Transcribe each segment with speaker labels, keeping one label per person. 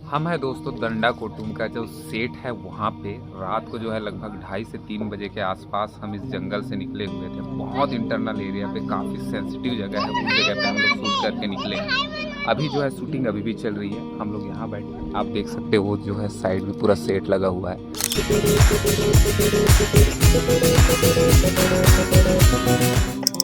Speaker 1: हम हैं दोस्तों दंडा कुटुम्ब का जो सेट है वहाँ पे रात को जो है लगभग 2:30 से 3 बजे के आसपास हम इस जंगल से निकले हुए थे। बहुत इंटरनल एरिया पे काफ़ी सेंसिटिव जगह है, उस जगह पे हम लोग शूट करके निकले हैं। अभी जो है शूटिंग अभी भी चल रही है। हम लोग यहाँ बैठे आप देख सकते हो जो है साइड में पूरा सेट लगा हुआ है।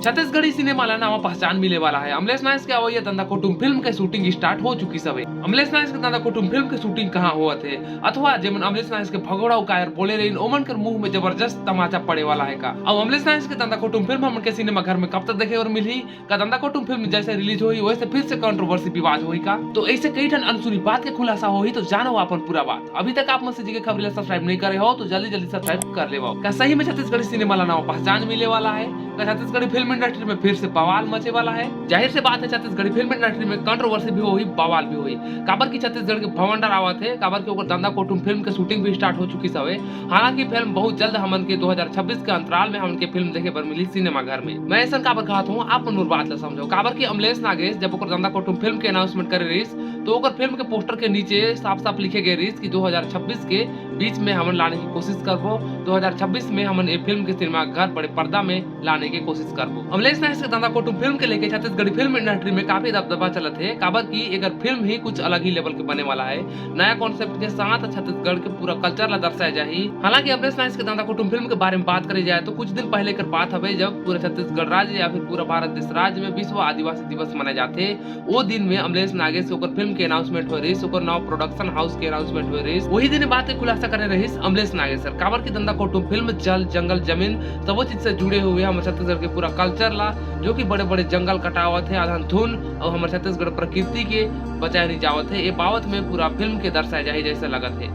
Speaker 2: छत्तीसगढ़ी सिनेमा ला नावा पहचान मिले वाला है। अमलेश नायक के अवैया धंधा कुटुम्ब फिल्म के शूटिंग स्टार्ट हो चुकी सब। अमलेश नायक के धंधा कुटुम्ब फिल्म के शूटिंग कहाँ हुआ थे अथवा जेमन अमलेश नायक के भगोड़ा उकायर बोले रही ओमन के मुंह में जबरदस्त तमाचा पड़े वाला है का। अब अमलेश नायक के धंधा कुटुम्ब फिल्म हमन के सिनेमा घर में कब तक देखे और मिली का। धंधा कुटुम्ब फिल्म जैसे रिलीज हुई वैसे फिर से कंट्रोवर्सी विवाद हुई का। तो ऐसे कई ठन अनसुनी बात के खुलासा हुई तो जानो अपन पूरा बात। अभी तक आप मुझसे जी के खबर सब्सक्राइब नहीं करे हो तो जल्दी सब्सक्राइब कर ले। क्या सही में छत्तीसगढ़ी सिनेमा ला नाव पहचान मिले वाला है? छत्तीसगढ़ी फिल्म इंडस्ट्री में फिर से बवाल मचे वाला है। जाहिर से बात है छत्तीसगढ़ी फिल्म इंडस्ट्री में कंट्रोवर्सी भी हुई, बवाल भी हुई। काबर की छत्तीसगढ़ के भवंडर आवा थे, काबर के ऊपर धंधा कुटुम्ब फिल्म के शूटिंग भी स्टार्ट हो चुकी सब है। हालांकि फिल्म बहुत जल्द हमन के 2026 के अंतराल में हमन के फिल्म देखे पर मिली सिनेमा घर में। मैं ऐसा काबर कहत हूं आप मन बात ला समझो। काबर की अमलेश नागेश जब ओकर धंधा कुटुम्ब फिल्म के अनाउंसमेंट करे रहीस तो ओकर फिल्म के पोस्टर के नीचे साफ लिखे गए रहीस कि 2026 के बीच में हमन लाने की कोशिश करबो। 2026 में हमन ये फिल्म के सिनेमा घर बड़े पर्दा में लाने की कोशिश करबो। अमलेश नायक के धंधा कुटुम्ब फिल्म के लेके छत्तीसगढ़ी फिल्म इंडस्ट्री में काफी दबदबा चलत है। काबर की अगर फिल्म ही कुछ अलग ही लेवल के बने वाला है, नया कॉन्सेप्ट के साथ छत्तीसगढ़ के पूरा कल्चर ला दर्शाया जाही। हालांकि अमलेश नायक के धंधा कुटुम्ब फिल्म के बारे में बात करी जाए तो कुछ दिन पहले कर बात हवे जब पूरा छत्तीसगढ़ राज्य या फिर पूरा भारत देश राज्य में विश्व आदिवासी दिवस मनाए जाते। वो दिन में अमलेश नागेश के ओकर फिल्म के अनाउंसमेंट हो रही, ओकर नाव प्रोडक्शन हाउस के अनाउंसमेंट हो रही। वही दिन बात के खुलासा करे रही अमलेश नागेश सर। काबर की धंधा कुटुम्ब फिल्म जल जंगल जमीन सब चीज से जुड़े हुए हम छत्तीसगढ़ के पूरा कल्चर ला, जो कि बड़े बड़े जंगल कटावत है आधन धुन और हमारे छत्तीसगढ़ प्रकृति के बचाए नहीं जावत है। ये बावत में पूरा फिल्म के दर्शाए जाए जैसे लगत है।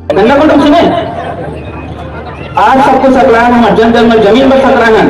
Speaker 3: आज सब कुछ सकरा है, जन जंगल जमीन पर सकरा है।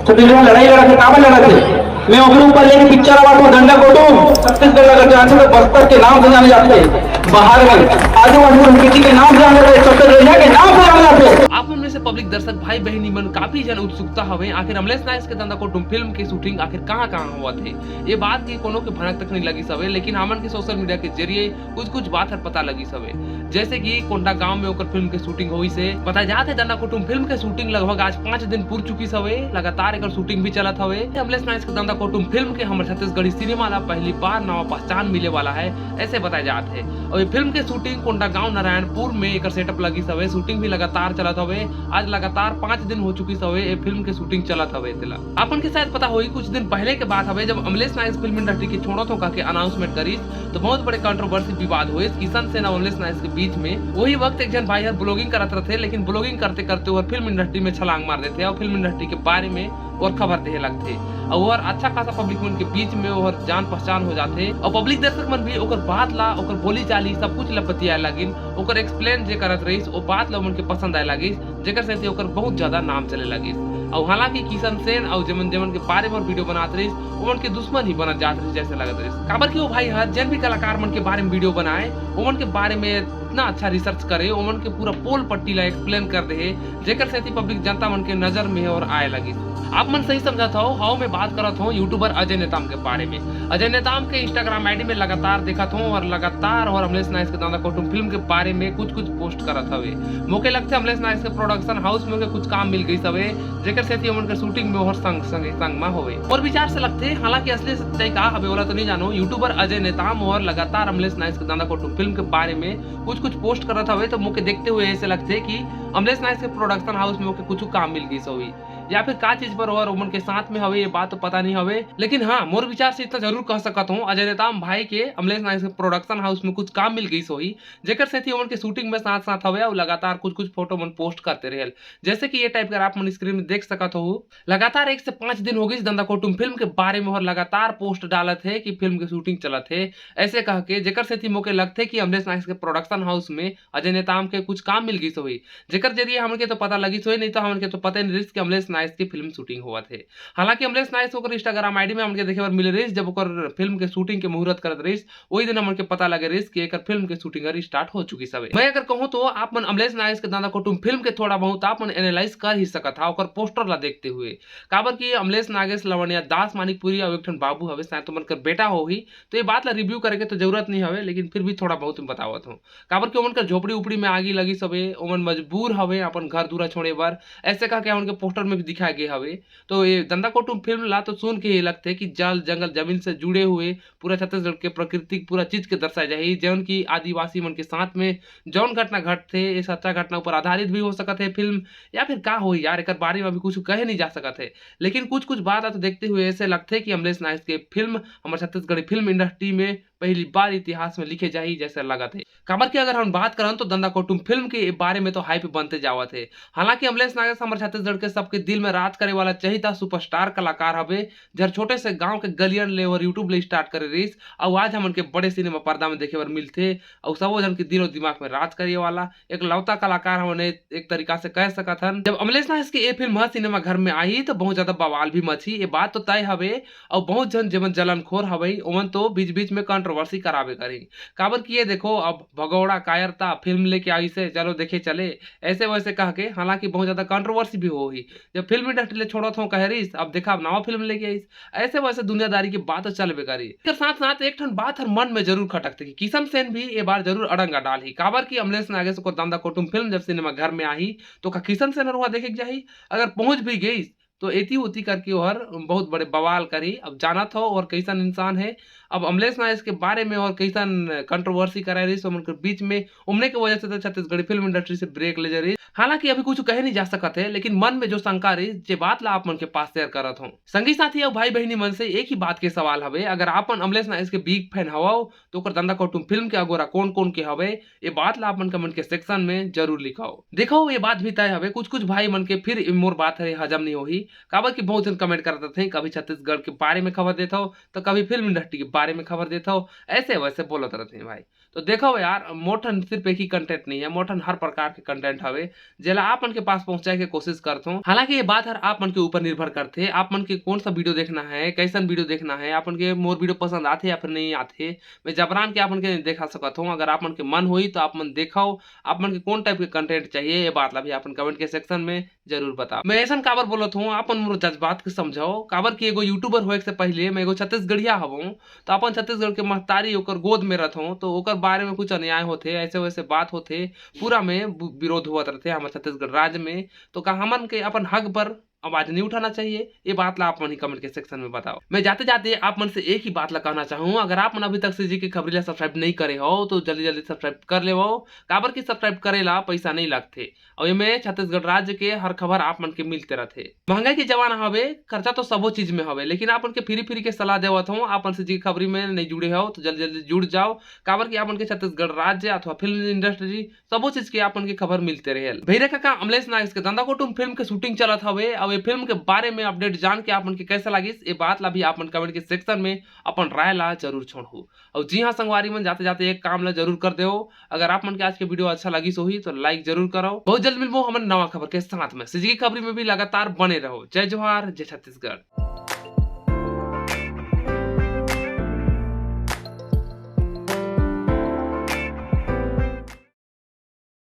Speaker 3: छत्तीसगढ़ लड़ाई लड़ा थे, काबा लड़ा थे। मैं अपने ऊपर लेके पिक्चर आवा तो डंडा कुटुम्ब छत्तीसगढ़ लगा जाने तो बस्तर के नाम से जाने जाते हैं। बाहर में आजू बाजू किसी के नाम से जाने जाते, छत्तीसगढ़ के नाम से जाने जाते।
Speaker 2: आप उनमें से पब्लिक दर्शक भाई बहनी मन काफी जन उत्सुकता हवे आखिर अमलेश नायक के धंधा कुटुम्ब फिल्म के शूटिंग आखिर कहां हुआ थे। ये बात की कोनो के भनक तक नहीं लगी सवे, लेकिन हमन के सोशल मीडिया के जरिए कुछ बात है पता लगी सवे। जैसे कि कोंडा गांव में ओकर फिल्म के शूटिंग हुई से पता जाते धंधा कुटुम्ब फिल्म के शूटिंग लगभग आज 5 दिन पूर चुकी सवे। लगातार एकर शूटिंग भी चलत हवे। अमलेश नायक के धंधा कुटुम्ब फिल्म के हमारे छत्तीसगढ़ी सिनेमा ला पहली बार नवा पहचान मिले वाला है ऐसे बताया जाते है। और ये फिल्म के शूटिंग कोंडा गांव नारायणपुर में एकर सेटअप लगी सवे। शूटिंग भी लगातार चलत हवे। आज लगातार 5 दिन हो चुकी सवे ये फिल्म के शूटिंग चलत हवे। तेला अपन के शायद पता होई कुछ दिन पहले के बात हवे जब अमलेश नायक फिल्म इंडस्ट्री के छोड़ो तो के अनाउंसमेंट करी तो बहुत बड़े कंट्रोवर्सी विवाद हुए किशन सेन और अमलेश नायक के बीच में। वही वक्त एक जन भाई यार ब्लॉगिंग करत रहे, लेकिन ब्लॉगिंग करते करते और फिल्म इंडस्ट्री में छलांग मार देते और फिल्म इंडस्ट्री के बारे में और खबर दे लगते और अच्छा खासा पब्लिक मन के बीच में और जान पहचान हो जाते और पब्लिक दर्शक मन भी ओकर बात ला ओकर बोली चाली सब कुछ लपतिया लगिन ओकर एक्सप्लेन जे करत रहीस ओ बात ला मन के पसंद आए लगिस जेकर से ओकर बहुत ज्यादा नाम चले लगिस। और हालांकि किशन सेन और जमन के बारे में वीडियो बनात रही उमन के दुश्मन ही बनत जात रही जैसे लगत रही। काबर की वो भाई हर जन भी कलाकार मन के बारे में वीडियो बनाए उमन के बारे में इतना अच्छा रिसर्च करे उमन के पूरा पोल पट्टी ला एक्सप्लेन कर दे जेकर से पब्लिक जनता मन के नजर में और आए लगी। आप मन सही समझत हो हाउ मैं बात करत हूँ यूट्यूबर अजय नेताम के बारे में। अजय नेताम के इंस्टाग्राम आईडी में लगातार देखत हूँ और लगातार और अमलेश नायक के धंधा कुटुम्ब फिल्म के बारे में कुछ पोस्ट करत हवे। मोके लगते अमलेश नायक के प्रोडक्शन हाउस में कुछ काम मिल गई सवे जेकर से उमन के शूटिंग में और संग में होवे और विचार से लगते। हालांकि असली सच्चाई का हवे वाला तो नहीं जानो। यूट्यूबर अजय नेताम और लगातार अमलेश नायक के धंधा कुटुम्ब फिल्म के बारे में कुछ पोस्ट करत हवे तो मुके देखते हुए ऐसे लगते कि अमलेश नायक के प्रोडक्शन हाउस में कुछ काम मिल गई सवी या फिर का चीज पर और उमन के साथ में हवे ये बात तो पता नहीं हवे। लेकिन हाँ मोर विचार से इतना जरूर कह सकता हूँ अजय नेताम भाई के अमलेश नायक के प्रोडक्शन हाउस में कुछ काम मिल गई सोही जेकर से उमन के शूटिंग में साथ हवे और लगातार कुछ फोटो मन पोस्ट करते रहे। जैसे कि ये टाइप का आप मन स्क्रीन में देख सकत हो लगातार 1 से 5 दिन हो गई धंधा कुटुम्ब फिल्म के बारे में और लगातार पोस्ट डालत है कि फिल्म की शूटिंग चलत है ऐसे कह के जेकर से मोके लगते कि अमलेश नायक के प्रोडक्शन हाउस में अजय नेताम के कुछ काम मिल गई सोही जेकर जरिए हमन के तो पता लगी सोही नहीं तो हमन के तो पता नहीं कि अमलेश नायक की फिल्म शूटिंग हुआ थे। हालांकि अमलेश नायक ओकर इंस्टाग्राम आईडी में हमके देखे बार मिले रही, जब ओकर फिल्म के शूटिंग के मुहूर्त करत रही वही दिन हमके पता लगे रही कि एकर फिल्म के शूटिंग स्टार्ट हो चुकी सब। मैं अगर कहूं तो आप मन अमलेश नायक के दादा कुटुंब फिल्म के थोड़ा बहुत आप मन एनालाइज कर ही सकत था ओकर पोस्टर ला देखते हुए। काबर की अमलेश नागेश लवणिया दास मानिकपुरी और एक ठन बाबू हवे शायद तुमन कर बेटा होही, तो ये बात ला रिव्यू करे के तो जरूरत नहीं हवे, लेकिन फिर भी थोड़ा बहुत मैं बतावत हूं। काबर की ओमन कर झोपड़ी उपड़ी में आगी लगी सबे, ओमन मजबूर हवे अपन घर दूरा छोड़े बर, ऐसे कह के उनके पोस्टर में भी दिखाया गया हवे। तो ये दंदा कुटुंब फिल्म ला तो सुन के ये लगते कि जल जंगल जमीन से जुड़े हुए पूरा छत्तीसगढ़ के प्रकृति पूरा चीज के दर्शाया जाए, जौन की आदिवासी मन के साथ में जौन घटना घटते ये सच्चा घटना ऊपर आधारित भी हो सकत है फिल्म, या फिर का हो यार एक बारे में अभी कुछ कहे नहीं जा सकत है। लेकिन कुछ कुछ बात तो देखते हुए ऐसे लगते कि अमलेश नायक के फिल्म हमारे छत्तीसगढ़ी फिल्म इंडस्ट्री में पहली बार इतिहास में लिखे जाही जैसे लगा थे। काबर की अगर हम बात करें तो दंदा कुटुंब फिल्म के बारे में तो हाइप बनते जावत है। हालांकि अमलेश नायक हमारे छत्तीसगढ़ के सबके दिल में राज करे वाला चहिता सुपरस्टार कलाकार हवे, जर छोटे से गांव के गलियन ले और यूट्यूब ले स्टार्ट करे रहीस और आज हमन के बड़े सिनेमा पर्दा में देखे बर मिलते और सबो जन के दिलो दिमाग में राज करे वाला एक लौता कलाकार हमन एक तरीका से कह सकत हन। जब अमलेश नायक के ये फिल्म सिनेमा घर में आई तो बहुत ज्यादा बवाल भी मची, ये बात तो तय हवे और बहुत जन जेमन जलनखोर हवे ओमन तो बीच बीच में कंट्रोवर्सी करावे करी। काबर की ये देखो अब भगौड़ा कायरता फिल्म लेके आई से चलो देखे चले ऐसे वैसे कह के, हालांकि बहुत ज्यादा कंट्रोवर्सी भी हो ही जब फिल्म इंडस्ट्री ले छोड़ो तो कह रही अब देखा अब नवा फिल्म लेके आई, ऐसे वैसे दुनियादारी की बात चलबे करी। साथ साथ एक ठन बात हर मन में जरूर खटकते कि किशन सेन भी ये बार जरूर अड़ंगा डाली। काबर की अमलेश नागेश को दंदा कुटुंब फिल्म जब सिनेमा घर में आई तो का किशन सेन हुआ देखे जाही, अगर पहुंच भी गई तो एती उती करके और बहुत बड़े बवाल करी। अब जाना था और कैसन इंसान है, अब अमलेश नायक के बारे में और कैसन कंट्रोवर्सी कराई रही उनके बीच में उमने की वजह से तो छत्तीसगढ़ी फिल्म इंडस्ट्री से ब्रेक ले जा रही। हालांकि अभी कुछ कह नहीं जा सकत है, लेकिन मन में जो शंका रही जे बात ला आप मन के पास शेयर करत हूं। संगी साथी और भाई बहनी मन से एक ही बात के सवाल हवे, अगर आपन अमलेश नायक के बिग फैन हवो तो ओकर दंदा कुटुंब फिल्म के अगोरा कौन कौन के हवे ये बात ला आप मन कमेंट के सेक्शन में जरूर लिखाओ। देखो ये बात भी तय हवे कुछ कुछ भाई मन के फिर मोर बात है हजम नहीं होही। काबर की बहुत जन कमेंट करते थे कभी छत्तीसगढ़ के बारे में खबर देता हो तो कभी फिल्म इंडस्ट्री के बारे में खबर देता हो, ऐसे वैसे बोलते रहते हैं भाई। तो देखो यार मोठन सिर्फ एक ही कंटेंट नहीं है, मोठन हर प्रकार के कंटेंट हवे जेला आप मन के पास पहुंचाए के कोशिश करता हूं। हालांकि ये बात हर आप मन के ऊपर निर्भर करते हैं, आप मन के कौन सा वीडियो देखना है कैसन वीडियो देखना है, आप मन के मोर वीडियो पसंद आते या फिर नहीं आते। मैं जबरान के आप मन के देखा सकता हूँ, अगर आप मन के मन हुई तो आप मन देखो आप मन के कौन टाइप के कंटेंट चाहिए ये बात ला भी अपन कमेंट के सेक्शन में जरूर बताओ। मैं ऐसा काबर बोलत हूँ आप मोर जज्बात के समझाओ। काबर की एगो यूट्यूबर होए से पहले मैं एगो छत्तीसगढ़िया हवो तो अपन छत्तीसगढ़ के महतारी ओकर गोद में रहता तो ओकर बारे में कुछ अन्याय होते ऐसे वैसे बात होते पूरा में विरोध हुआ रहते हमारे छत्तीसगढ़ राज्य में, तो का हमन के अपन हक पर आवाज नहीं उठाना चाहिए ये बात ला आप मन ही कमेंट के सेक्शन में बताओ। मैं जाते जाते आप मन से एक ही बात ला कहना चाहूँ, अगर आप मन अभी तक सीजी की खबरी ला सब्सक्राइब नहीं करे हो तो जल्दी जल्दी सब्सक्राइब कर ले हो। काबर की सब्सक्राइब करे ला पैसा नहीं लगते और ये छत्तीसगढ़ राज्य के हर खबर आप मन के मिलते रहते। महंगाई के जमाना हवे खर्चा तो सबो चीज में हवे, लेकिन आप मन के फ्री फ्री के सलाह देवत हूँ। आप मन से जी खबरी में नहीं जुड़े हो तो जल्दी जल्दी जुड़ जाओ। काबर की आप मन के छत्तीसगढ़ राज्य अथवा फिल्म इंडस्ट्री सबो चीज के आप मन के खबर मिलते रहे। भैया काका अमलेश नायक के दंदा कुटुंब फिल्म के शूटिंग चलत हवे और ये फिल्म के बारे में अपडेट जान के आप मन के कैसा लगी ये बात ला भी आप मन कमेंट के सेक्शन में अपन राय ला जरूर छोड़ो। और जी हाँ संगवारी मन जाते जाते एक काम ला जरूर कर दो, अगर आप मन के आज के वीडियो अच्छा लगी सोही तो लाइक जरूर करो। बहुत जल्द मिलबो हमन नवा खबर के साथ में, सीजी की खबरी में भी लगातार बने रहो। जय जोहार जय छत्तीसगढ़।